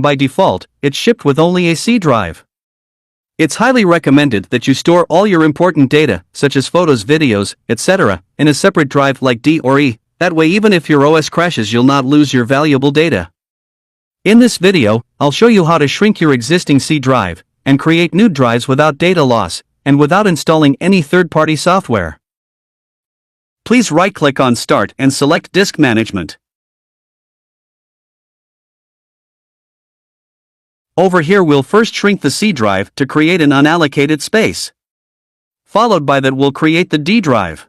By default, it's shipped with only a C drive. It's highly recommended that you store all your important data, such as photos, videos, etc., in a separate drive like D or E, that way even if your OS crashes you'll not lose your valuable data. In this video, I'll show you how to shrink your existing C drive, and create new drives without data loss, and without installing any third-party software. Please right-click on Start and select Disk Management. Over here we'll first shrink the C drive to create an unallocated space. Followed by that we'll create the D drive.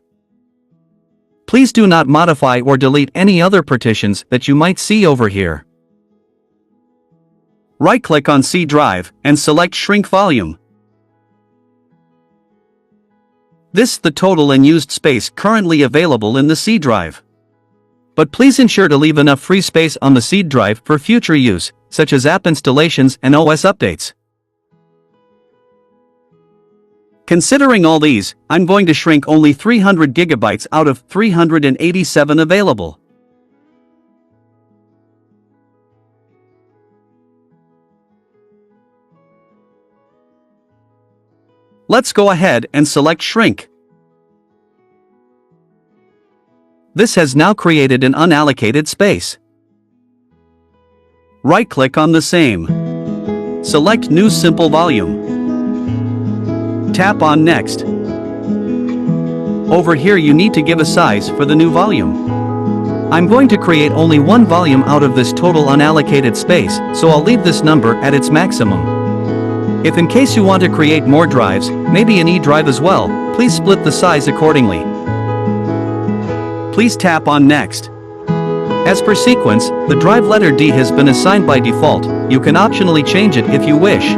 Please do not modify or delete any other partitions that you might see over here. Right-click on C drive and select Shrink Volume. This is the total unused space currently available in the C drive. But please ensure to leave enough free space on the C drive for future use, such as app installations and OS updates. Considering all these, I'm going to shrink only 300 GB out of 387 available. Let's go ahead and select Shrink. This has now created an unallocated space. Right-click on the same. Select New Simple Volume. Tap on Next. Over here you need to give a size for the new volume. I'm going to create only one volume out of this total unallocated space, so I'll leave this number at its maximum. If in case you want to create more drives, maybe an E drive as well, please split the size accordingly. Please tap on Next. As per sequence, the drive letter D has been assigned by default. You can optionally change it if you wish.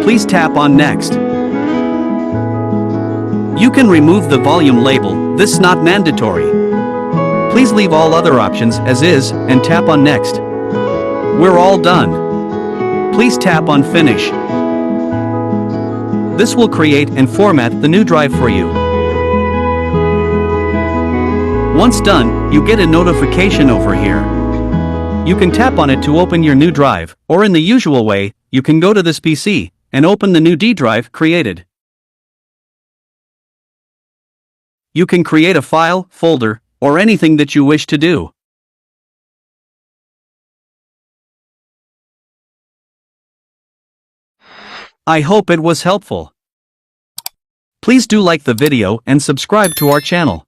Please tap on Next. You can remove the volume label, this is not mandatory. Please leave all other options as is, and tap on Next. We're all done. Please tap on Finish. This will create and format the new drive for you. Once done, you get a notification over here. You can tap on it to open your new drive, or in the usual way, you can go to this PC and open the new D drive created. You can create a file, folder, or anything that you wish to do. I hope it was helpful. Please do like the video and subscribe to our channel.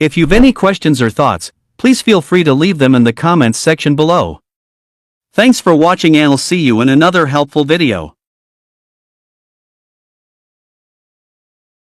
If you've any questions or thoughts, please feel free to leave them in the comments section below. Thanks for watching and I'll see you in another helpful video.